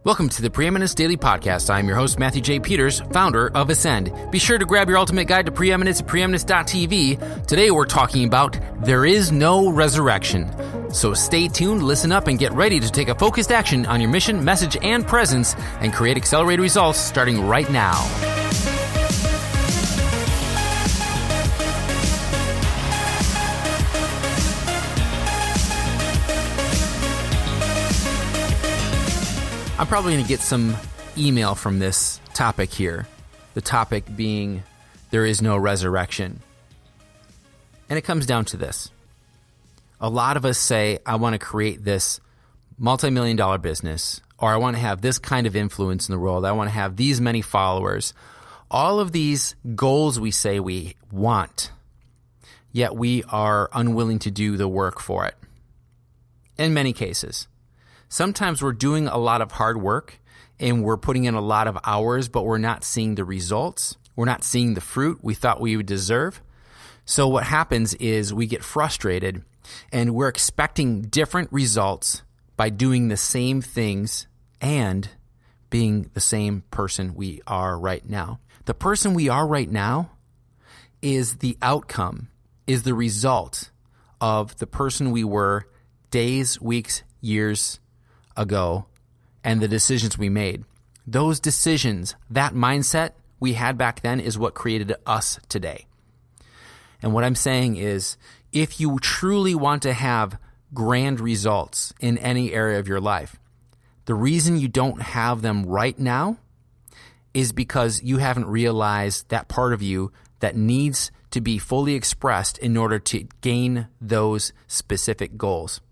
Welcome to the Preeminence Daily Podcast. I'm your host, Matthew J. Peters, founder of Ascend. Be sure to grab your ultimate guide to preeminence at preeminence.tv. Today we're talking about There Is No Resurrection. So stay tuned, listen up, and get ready to take a focused action on your mission, message, and presence and create accelerated results starting right now. I'm probably going to get some email from this topic here. The topic being, there is no resurrection. And it comes down to this. A lot of us say, I want to create this multi-million-dollar business, or I want to have this kind of influence in the world. I want to have these many followers. All of these goals we say we want, yet we are unwilling to do the work for it. In many cases. Sometimes we're doing a lot of hard work and we're putting in a lot of hours, but we're not seeing the results. We're not seeing the fruit we thought we would deserve. So what happens is we get frustrated and we're expecting different results by doing the same things and being the same person we are right now. The person we are right now is the outcome, is the result of the person we were days, weeks, years ago, and the decisions we made. Those decisions, that mindset we had back then is what created us today. And what I'm saying is, if you truly want to have grand results in any area of your life, the reason you don't have them right now is because you haven't realized that part of you that needs to be fully expressed in order to gain those specific goals.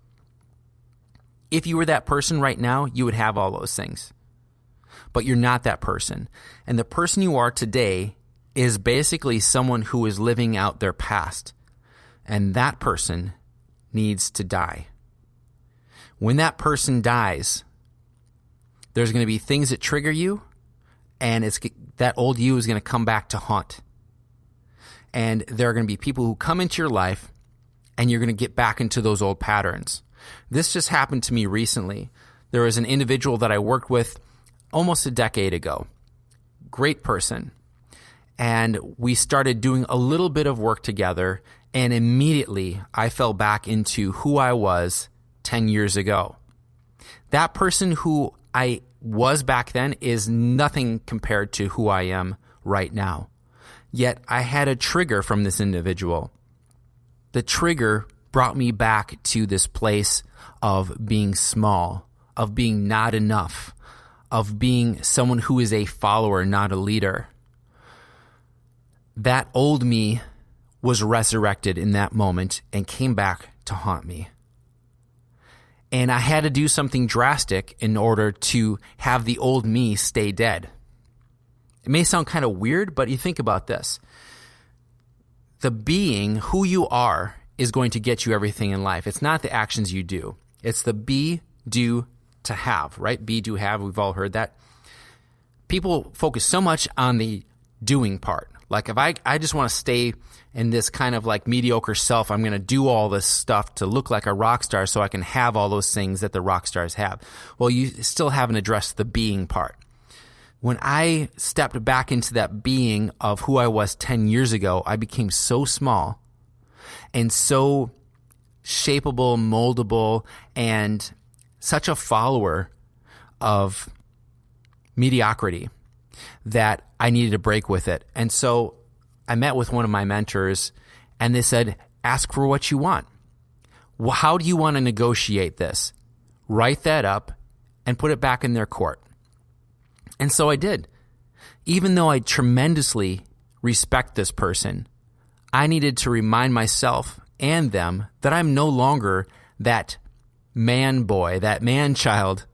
If you were that person right now, you would have all those things. But you're not that person. And the person you are today is basically someone who is living out their past. And that person needs to die. When that person dies, there's going to be things that trigger you, and that old you is going to come back to haunt. And there are going to be people who come into your life, and you're going to get back into those old patterns. This just happened to me recently. There was an individual that I worked with almost a decade ago. Great person. And we started doing a little bit of work together, and immediately I fell back into who I was 10 years ago. That person who I was back then is nothing compared to who I am right now. Yet I had a trigger from this individual. The trigger brought me back to this place of being small, of being not enough, of being someone who is a follower, not a leader. That old me was resurrected in that moment and came back to haunt me. And I had to do something drastic in order to have the old me stay dead. It may sound kind of weird, but you think about this. The being, who you are, is going to get you everything in life. It's not the actions you do. It's the be, do, to have, right? Be, do, have. We've all heard that. People focus so much on the doing part. Like if I just want to stay in this kind of like mediocre self, I'm going to do all this stuff to look like a rock star so I can have all those things that the rock stars have. Well, you still haven't addressed the being part. When I stepped back into that being of who I was 10 years ago, I became so small and so shapeable, moldable, and such a follower of mediocrity that I needed a break with it. And so I met with one of my mentors, and they said, ask for what you want. Well, how do you want to negotiate this? Write that up and put it back in their court. And so I did. Even though I tremendously respect this person, I needed to remind myself and them that I'm no longer that man boy, that man child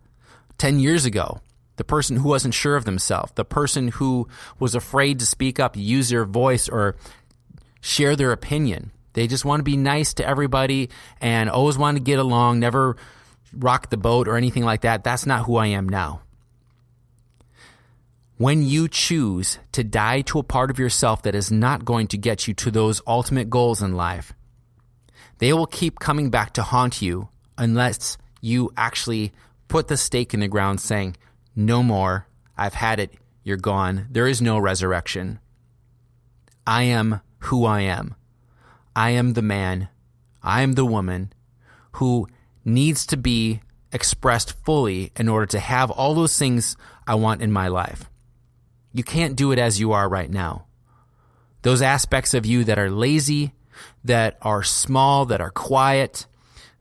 10 years ago, the person who wasn't sure of themselves, the person who was afraid to speak up, use their voice, or share their opinion. They just want to be nice to everybody and always want to get along, never rock the boat or anything like that. That's not who I am now. When you choose to die to a part of yourself that is not going to get you to those ultimate goals in life, they will keep coming back to haunt you unless you actually put the stake in the ground saying, No more. I've had it. You're gone. There is no resurrection. I am who I am. I am the man. I am the woman who needs to be expressed fully in order to have all those things I want in my life. You can't do it as you are right now. Those aspects of you that are lazy, that are small, that are quiet,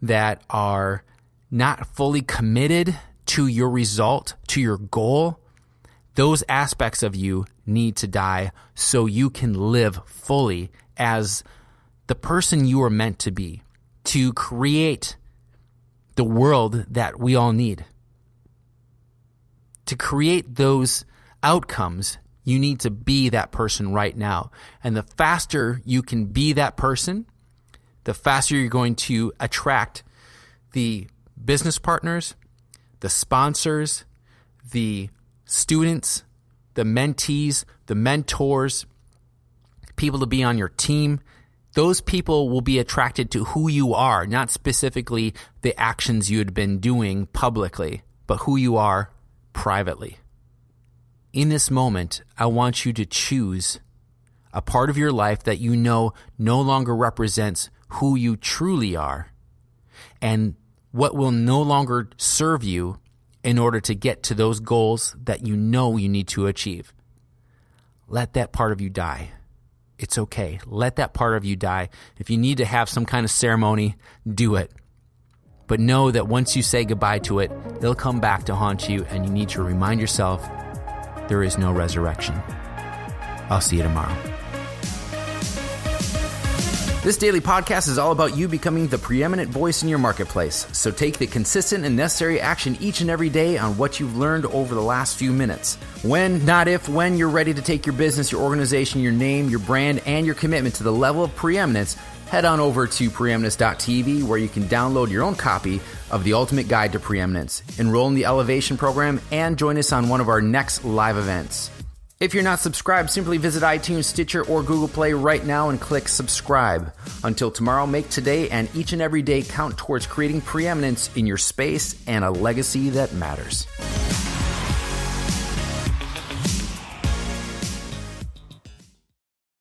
that are not fully committed to your result, to your goal, those aspects of you need to die so you can live fully as the person you are meant to be, to create the world that we all need. To create those outcomes, you need to be that person right now. And the faster you can be that person, the faster you're going to attract the business partners, the sponsors, the students, the mentees, the mentors, people to be on your team. Those people will be attracted to who you are, not specifically the actions you had been doing publicly, but who you are privately. In this moment, I want you to choose a part of your life that you know no longer represents who you truly are and what will no longer serve you in order to get to those goals that you know you need to achieve. Let that part of you die. It's okay. Let that part of you die. If you need to have some kind of ceremony, do it. But know that once you say goodbye to it, it'll come back to haunt you, and you need to remind yourself there is no resurrection. I'll see you tomorrow. This daily podcast is all about you becoming the preeminent voice in your marketplace. So take the consistent and necessary action each and every day on what you've learned over the last few minutes. When, not if, when you're ready to take your business, your organization, your name, your brand, and your commitment to the level of preeminence, head on over to preeminence.tv where you can download your own copy of the Ultimate Guide to Preeminence, enroll in the Elevation program, and join us on one of our next live events. If you're not subscribed, simply visit iTunes, Stitcher, or Google Play right now and click subscribe. Until tomorrow, make today and each and every day count towards creating preeminence in your space and a legacy that matters.